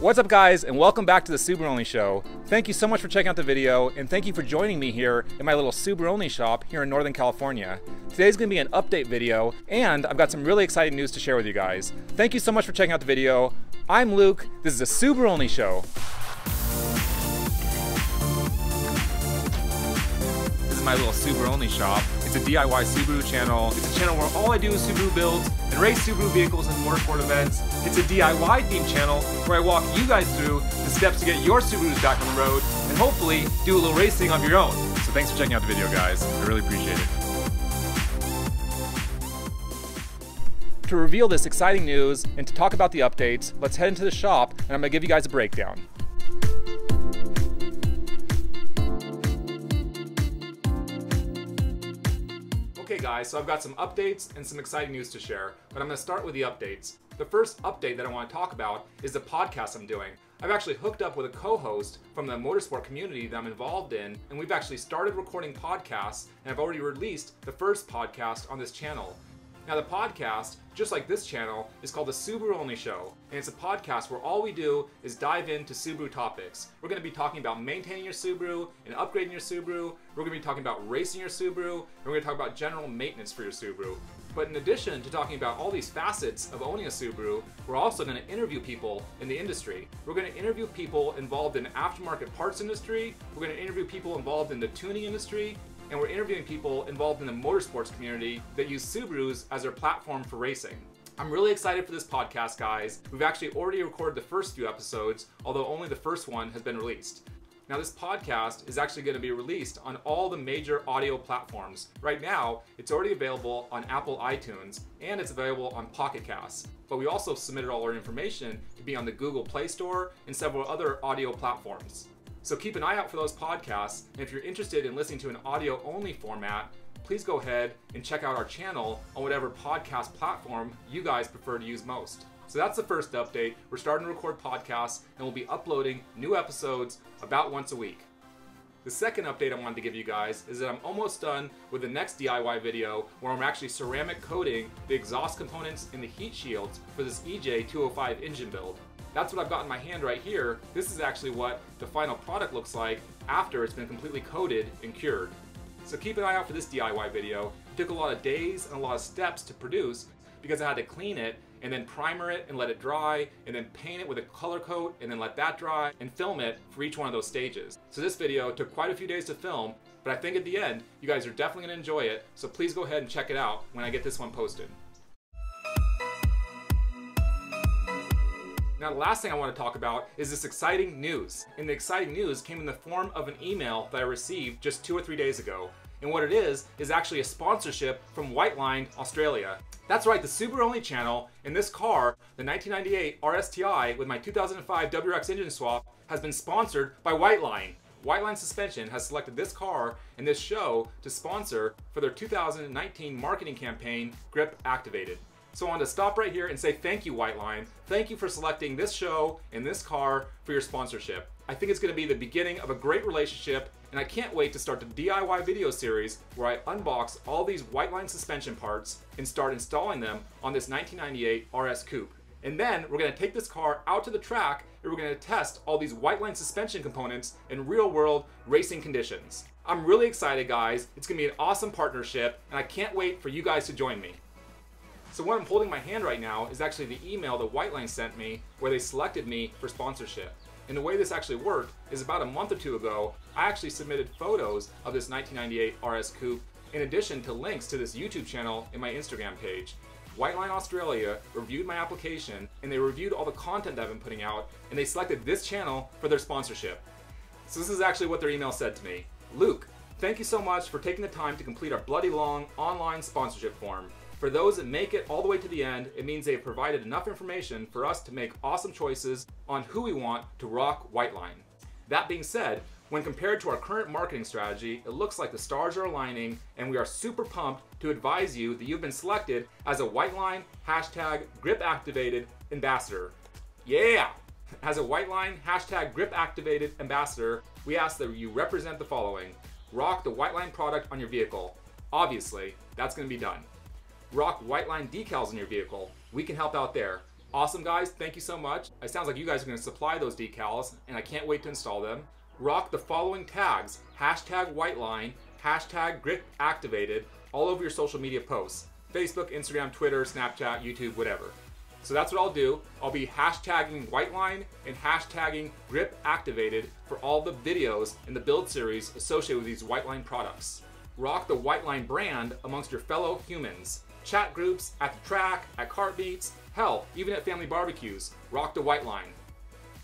What's up guys, and welcome back to the SubaruONLY Show. Thank you so much for checking out the video, and thank you for joining me here in my little SubaruONLY shop here in Northern California. Today's going to be an update video, and I've got some really exciting news to share with you guys. Thank you so much for checking out the video. I'm Luke, this is the SubaruONLY Show. This is my little SubaruONLY shop. It's a DIY Subaru channel. It's a channel where all I do is Subaru builds and race Subaru vehicles and motorsport events. It's a DIY themed channel where I walk you guys through the steps to get your Subarus back on the road and hopefully do a little racing of your own. So thanks for checking out the video, guys. I really appreciate it. To reveal this exciting news and to talk about the updates, let's head into the shop and I'm going to give you guys a breakdown. Okay guys, so I've got some updates and some exciting news to share, but I'm going to start with the updates. The first update that I want to talk about is the podcast I'm doing. I've actually hooked up with a co-host from the motorsport community that I'm involved in, and we've actually started recording podcasts, and I've already released the first podcast on this channel. Now the podcast, just like this channel, is called the SubaruONLY Show, and it's a podcast where all we do is dive into Subaru topics. We're going to be talking about maintaining your Subaru and upgrading your Subaru. We're going to be talking about racing your Subaru, and we're going to talk about general maintenance for your Subaru. But in addition to talking about all these facets of owning a Subaru, we're also going to interview people in the industry. We're going to interview people involved in the aftermarket parts industry, we're going to interview people involved in the tuning industry, and we're interviewing people involved in the motorsports community that use Subarus as their platform for racing. I'm really excited for this podcast, guys. We've actually already recorded the first few episodes, although only the first one has been released. Now this podcast is actually going to be released on all the major audio platforms. Right now, it's already available on Apple iTunes, and it's available on Pocket Casts. But we also submitted all our information to be on the Google Play Store and several other audio platforms. So keep an eye out for those podcasts, and if you're interested in listening to an audio-only format, please go ahead and check out our channel on whatever podcast platform you guys prefer to use most. So that's the first update. We're starting to record podcasts, and we'll be uploading new episodes about once a week. The second update I wanted to give you guys is that I'm almost done with the next DIY video where I'm actually ceramic coating the exhaust components and the heat shields for this EJ205 engine build. That's what I've got in my hand right here. This is actually what the final product looks like after it's been completely coated and cured. So keep an eye out for this DIY video. It took a lot of days and a lot of steps to produce because I had to clean it and then primer it and let it dry and then paint it with a color coat and then let that dry and film it for each one of those stages. So this video took quite a few days to film, but I think at the end you guys are definitely going to enjoy it, so please go ahead and check it out when I get this one posted. Now the last thing I want to talk about is this exciting news. And the exciting news came in the form of an email that I received just 2 or 3 days ago. And what it is actually a sponsorship from Whiteline, Australia. That's right, the SubaruONLY channel and this car, the 1998 R-STi with my 2005 WRX engine swap, has been sponsored by Whiteline. Whiteline Suspension has selected this car and this show to sponsor for their 2019 marketing campaign, Grip Activated. So I wanted to stop right here and say thank you, Whiteline. Thank you for selecting this show and this car for your sponsorship. I think it's going to be the beginning of a great relationship, and I can't wait to start the DIY video series where I unbox all these Whiteline suspension parts and start installing them on this 1998 RS Coupe. And then we're going to take this car out to the track and we're going to test all these Whiteline suspension components in real-world racing conditions. I'm really excited, guys. It's going to be an awesome partnership, and I can't wait for you guys to join me. So what I'm holding in my hand right now is actually the email that Whiteline sent me where they selected me for sponsorship. And the way this actually worked is about a month or two ago, I actually submitted photos of this 1998 RS Coupe in addition to links to this YouTube channel and my Instagram page. Whiteline Australia reviewed my application and they reviewed all the content that I've been putting out, and they selected this channel for their sponsorship. So this is actually what their email said to me. Luke, thank you so much for taking the time to complete our bloody long online sponsorship form. For those that make it all the way to the end, it means they've provided enough information for us to make awesome choices on who we want to rock Whiteline. That being said, when compared to our current marketing strategy, it looks like the stars are aligning, and we are super pumped to advise you that you've been selected as a Whiteline #GripActivated ambassador. Yeah! As a Whiteline #GripActivated ambassador, we ask that you represent the following. Rock the Whiteline product on your vehicle. Obviously, that's going to be done. Rock Whiteline decals in your vehicle. We can help out there. Awesome, guys. Thank you so much. It sounds like you guys are going to supply those decals, and I can't wait to install them. Rock the following tags: #Whiteline, #gripactivated, all over your social media posts. Facebook, Instagram, Twitter, Snapchat, YouTube, whatever. So that's what I'll do. I'll be hashtagging Whiteline and hashtagging gripactivated for all the videos in the build series associated with these Whiteline products. Rock the Whiteline brand amongst your fellow humans. Chat groups, at the track, at cart meets, hell, even at family barbecues. Rock the Whiteline.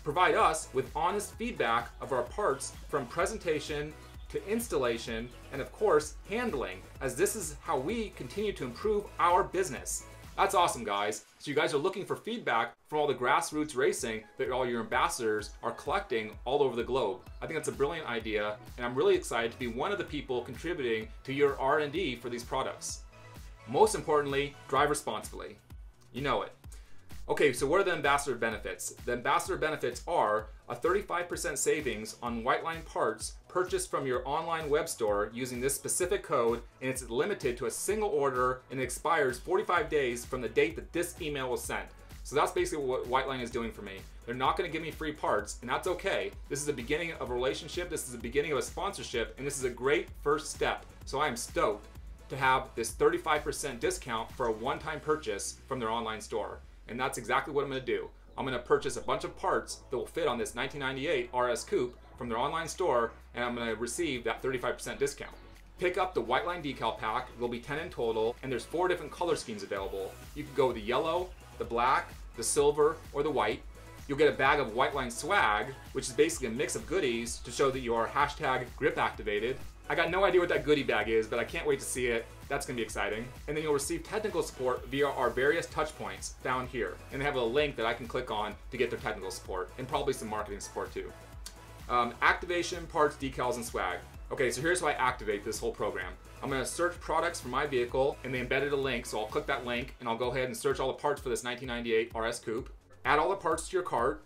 Provide us with honest feedback of our parts from presentation to installation and, of course, handling, as this is how we continue to improve our business. That's awesome, guys. So you guys are looking for feedback from all the grassroots racing that all your ambassadors are collecting all over the globe. I think that's a brilliant idea, and I'm really excited to be one of the people contributing to your R&D for these products. Most importantly, drive responsibly. You know it. Okay, so what are the ambassador benefits? The ambassador benefits are a 35% savings on Whiteline parts purchased from your online web store using this specific code, and it's limited to a single order and it expires 45 days from the date that this email was sent. So that's basically what Whiteline is doing for me. They're not going to give me free parts, and that's okay. This is the beginning of a relationship, this is the beginning of a sponsorship, and this is a great first step. So I am stoked to have this 35% discount for a one-time purchase from their online store. And that's exactly what I'm going to do. I'm going to purchase a bunch of parts that will fit on this 1998 RS Coupe from their online store, and I'm going to receive that 35% discount. Pick up the Whiteline decal pack. There'll be 10 in total, and there's 4 different color schemes available. You can go with the yellow, the black, the silver, or the white. You'll get a bag of Whiteline swag, which is basically a mix of goodies to show that you are #gripactivated. I got no idea what that goodie bag is, but I can't wait to see it. That's going to be exciting. And then you'll receive technical support via our various touch points down here. And they have a link that I can click on to get their technical support, and probably some marketing support too. Activation, parts, decals, and swag. Okay, so here's how I activate this whole program. I'm going to search products for my vehicle, and they embedded a link, so I'll click that link, and I'll go ahead and search all the parts for this 1998 RS Coupe. Add all the parts to your cart.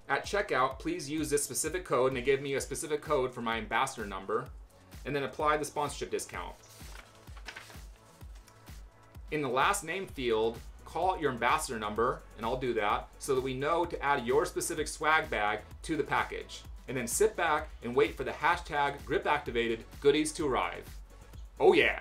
At checkout, please use this specific code, and they gave me a specific code for my ambassador number. And then apply the sponsorship discount. In the last name field, call out your ambassador number, and I'll do that, so that we know to add your specific swag bag to the package. And then sit back and wait for the #gripactivated goodies to arrive. Oh yeah!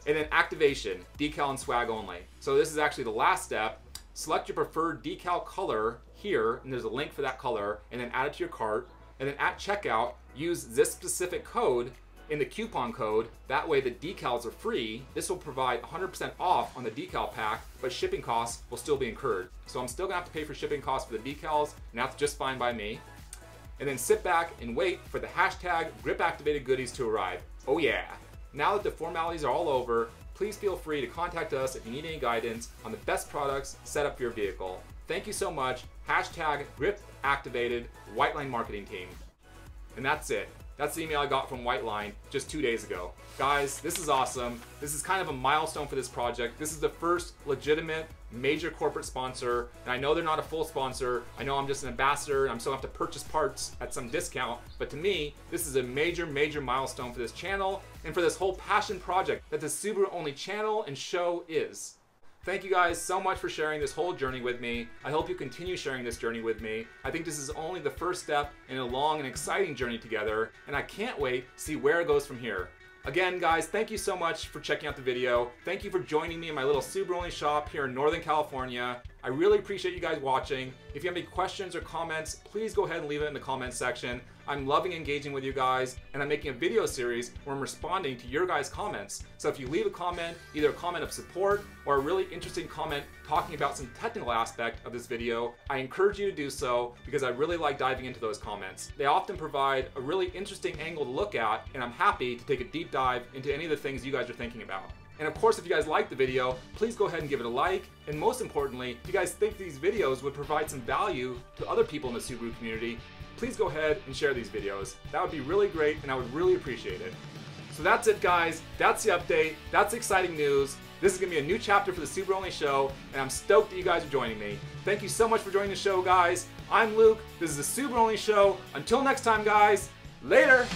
And then activation, decal and swag only. So this is actually the last step. Select your preferred decal color here, and there's a link for that color, and then add it to your cart. And then at checkout, use this specific code in the coupon code. That way the decals are free. This will provide 100% off on the decal pack, but shipping costs will still be incurred. So I'm still gonna have to pay for shipping costs for the decals, and that's just fine by me. And then sit back and wait for the #gripactivated goodies to arrive. Oh yeah! Now that the formalities are all over, please feel free to contact us if you need any guidance on the best products set up for your vehicle. Thank you so much. #gripactivated Whiteline marketing team. And that's it. That's the email I got from Whiteline just 2 days ago. Guys, this is awesome. This is kind of a milestone for this project. This is the first legitimate major corporate sponsor, and I know they're not a full sponsor. I know I'm just an ambassador, and I'm still have to purchase parts at some discount, but to me, this is a major milestone for this channel and for this whole passion project that the SubaruONLY channel and show is. Thank you guys so much for sharing this whole journey with me. I hope you continue sharing this journey with me. I think this is only the first step in a long and exciting journey together, and I can't wait to see where it goes from here. Again, guys, thank you so much for checking out the video. Thank you for joining me in my little SubaruONLY shop here in Northern California. I really appreciate you guys watching. If you have any questions or comments, please go ahead and leave it in the comments section. I'm loving engaging with you guys, and I'm making a video series where I'm responding to your guys' comments. So if you leave a comment, either a comment of support or a really interesting comment talking about some technical aspect of this video, I encourage you to do so because I really like diving into those comments. They often provide a really interesting angle to look at, and I'm happy to take a deep dive into any of the things you guys are thinking about. And of course, if you guys like the video, please go ahead and give it a like. And most importantly, if you guys think these videos would provide some value to other people in the Subaru community, please go ahead and share these videos. That would be really great, and I would really appreciate it. So that's it, guys. That's the update. That's exciting news. This is going to be a new chapter for the SubaruONLY Show, and I'm stoked that you guys are joining me. Thank you so much for joining the show, guys. I'm Luke. This is the SubaruONLY Show. Until next time, guys. Later!